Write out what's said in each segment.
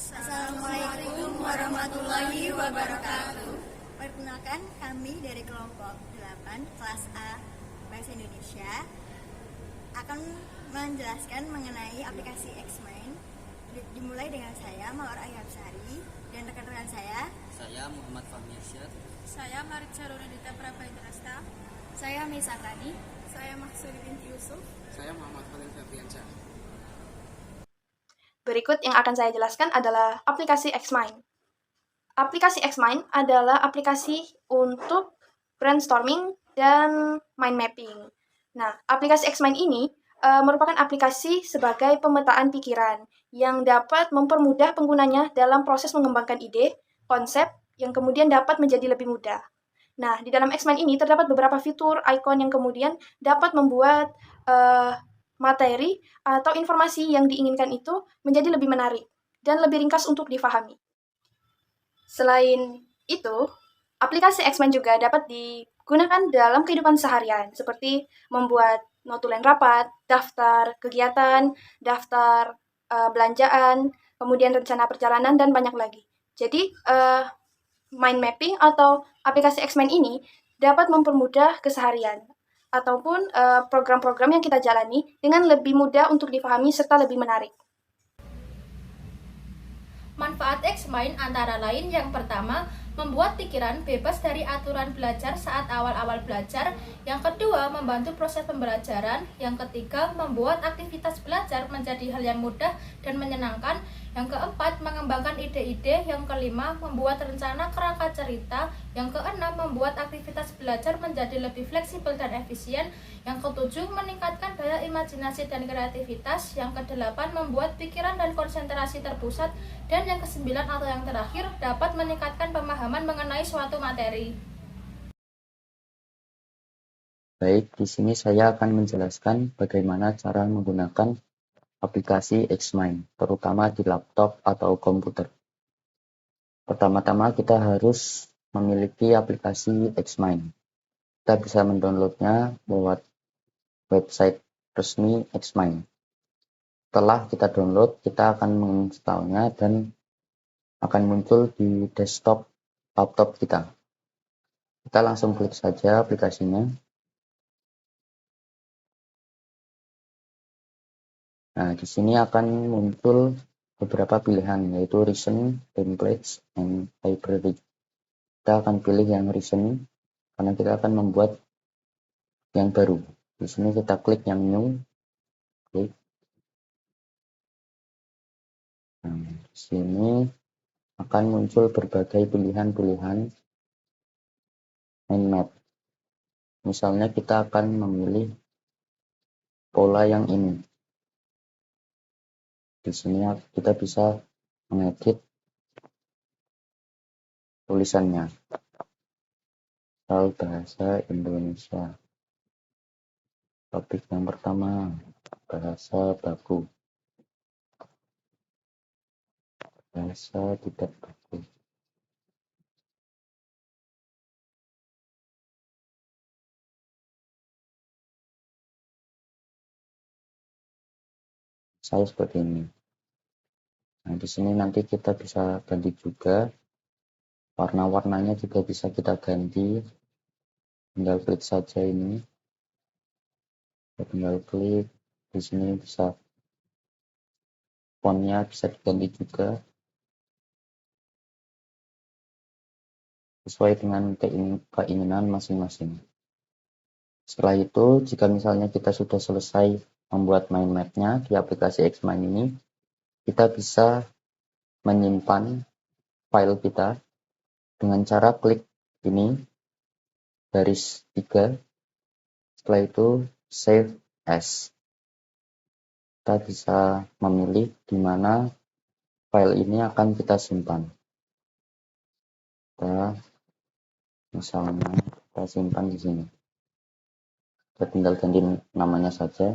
Assalamualaikum warahmatullahi wabarakatuh. Perkenalkan, kami dari kelompok 8 kelas A Bahasa Indonesia akan menjelaskan mengenai aplikasi Xmind. Dimulai dengan saya, Mawar Ayapsari, dan rekan-rekan saya. Saya Muhammad Fahmi Arsyad. Saya Maritza Ronedita Prabaindrasta. Saya Misakani. Saya Maksudi binti Yusuf. Saya Muhammad Khalil Febriansyah. Berikut yang akan saya jelaskan adalah aplikasi Xmind. Aplikasi Xmind adalah aplikasi untuk brainstorming dan mind mapping. Nah, aplikasi Xmind ini merupakan aplikasi sebagai pemetaan pikiran yang dapat mempermudah penggunanya dalam proses mengembangkan ide, konsep, yang kemudian dapat menjadi lebih mudah. Nah, di dalam Xmind ini terdapat beberapa fitur, icon yang kemudian dapat membuat materi atau informasi yang diinginkan itu menjadi lebih menarik dan lebih ringkas untuk difahami. Selain itu, aplikasi Xmind juga dapat digunakan dalam kehidupan seharian, seperti membuat notulen rapat, daftar kegiatan, daftar belanjaan, kemudian rencana perjalanan, dan banyak lagi. Jadi, mind mapping atau aplikasi Xmind ini dapat mempermudah keseharian ataupun program-program yang kita jalani dengan lebih mudah untuk dipahami serta lebih menarik. Manfaat Xmind antara lain yang pertama, membuat pikiran bebas dari aturan belajar saat awal-awal belajar. Yang kedua, membantu proses pembelajaran. Yang ketiga, membuat aktivitas belajar menjadi hal yang mudah dan menyenangkan. Yang keempat, mengembangkan ide-ide. Yang kelima, membuat rencana kerangka cerita. Yang keenam, membuat aktivitas belajar menjadi lebih fleksibel dan efisien. Yang ketujuh, meningkatkan daya imajinasi dan kreativitas. Yang kedelapan, membuat pikiran dan konsentrasi terpusat. Dan yang kesembilan atau yang terakhir, dapat meningkatkan pemahaman mengenai suatu materi. Baik, di sini saya akan menjelaskan bagaimana cara menggunakan aplikasi Xmind, terutama di laptop atau komputer. Pertama-tama kita harus memiliki aplikasi Xmind. Kita bisa mendownloadnya lewat website resmi Xmind. Setelah kita download, kita akan menginstalnya dan akan muncul di desktop laptop kita. Kita langsung klik saja aplikasinya. Nah, di sini akan muncul beberapa pilihan, yaitu Recent, Templates, and Library. Kita akan pilih yang Recent, karena kita akan membuat yang baru. Di sini kita klik yang New. Klik. Nah, di sini akan muncul berbagai pilihan-pilihan mind map. Misalnya kita akan memilih pola yang ini. Di sini kita bisa mengedit tulisannya. Soal bahasa Indonesia. Topik yang pertama, bahasa baku. Bahasa tidak baku. Saya seperti ini. Nah, di sini nanti kita bisa ganti juga. Warna-warnanya juga bisa kita ganti. Tinggal klik saja ini. Tinggal klik. Di sini bisa fontnya bisa diganti juga. Sesuai dengan keinginan masing-masing. Setelah itu, jika misalnya kita sudah selesai membuat mind map-nya di aplikasi Xmind ini, kita bisa menyimpan file kita dengan cara klik ini, garis 3, setelah itu save as. Kita bisa memilih di mana file ini akan kita simpan. Misalnya kita simpan di sini. Kita tinggal ganti namanya saja.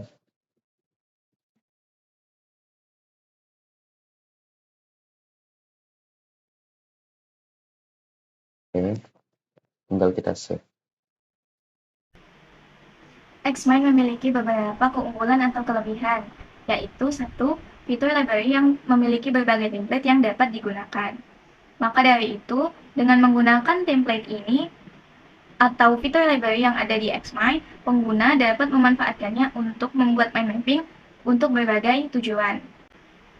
Oke, tinggal kita save. Xmind memiliki beberapa keunggulan atau kelebihan, yaitu 1. fitur library yang memiliki berbagai template yang dapat digunakan. Maka dari itu, dengan menggunakan template ini atau fitur library yang ada di Xmind, pengguna dapat memanfaatkannya untuk membuat mind mapping untuk berbagai tujuan.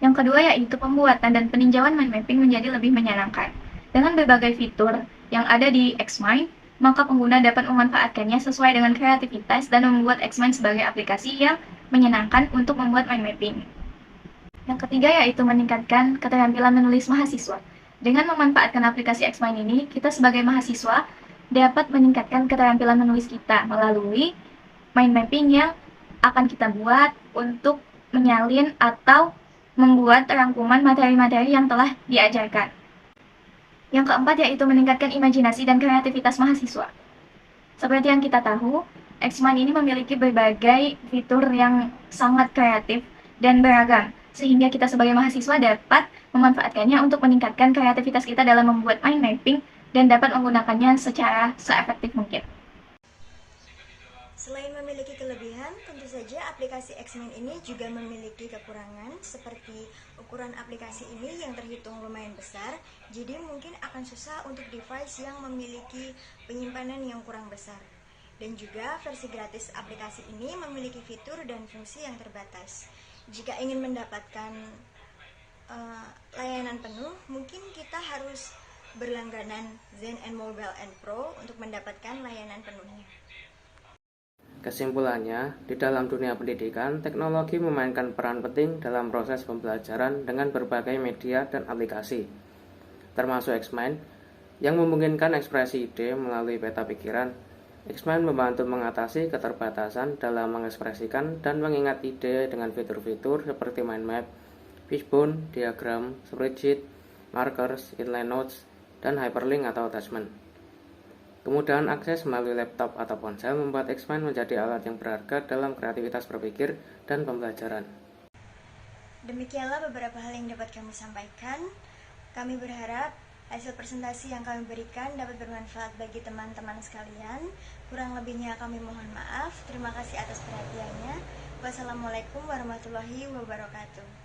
Yang kedua yaitu pembuatan dan peninjauan mind mapping menjadi lebih menyenangkan. Dengan berbagai fitur yang ada di Xmind, maka pengguna dapat memanfaatkannya sesuai dengan kreativitas dan membuat Xmind sebagai aplikasi yang menyenangkan untuk membuat mind mapping. Yang ketiga yaitu meningkatkan keterampilan menulis mahasiswa. Dengan memanfaatkan aplikasi Xmind ini, kita sebagai mahasiswa dapat meningkatkan keterampilan menulis kita melalui mind mapping yang akan kita buat untuk menyalin atau membuat rangkuman materi-materi yang telah diajarkan. Yang keempat yaitu meningkatkan imajinasi dan kreativitas mahasiswa. Seperti yang kita tahu, Xmind ini memiliki berbagai fitur yang sangat kreatif dan beragam, sehingga kita sebagai mahasiswa dapat memanfaatkannya untuk meningkatkan kreativitas kita dalam membuat mind mapping dan dapat menggunakannya secara seefektif mungkin. Selain memiliki kelebihan, tentu saja aplikasi Xmind ini juga memiliki kekurangan, seperti ukuran aplikasi ini yang terhitung lumayan besar, jadi mungkin akan susah untuk device yang memiliki penyimpanan yang kurang besar. Dan juga versi gratis aplikasi ini memiliki fitur dan fungsi yang terbatas. Jika ingin mendapatkan layanan penuh, mungkin kita harus berlangganan Zen and Mobile and Pro untuk mendapatkan layanan penuhnya. Kesimpulannya, di dalam dunia pendidikan, teknologi memainkan peran penting dalam proses pembelajaran dengan berbagai media dan aplikasi, termasuk Xmind, yang memungkinkan ekspresi ide melalui peta pikiran. Xmind membantu mengatasi keterbatasan dalam mengekspresikan dan mengingat ide dengan fitur-fitur seperti mind map, fishbone, diagram, spreadsheet, markers, inline notes, dan hyperlink atau attachment. Kemudahan akses melalui laptop atau ponsel membuat Xmind menjadi alat yang berharga dalam kreativitas berpikir dan pembelajaran. Demikianlah beberapa hal yang dapat kami sampaikan. Kami berharap hasil presentasi yang kami berikan dapat bermanfaat bagi teman-teman sekalian. Kurang lebihnya kami mohon maaf. Terima kasih atas perhatiannya. Wassalamualaikum warahmatullahi wabarakatuh.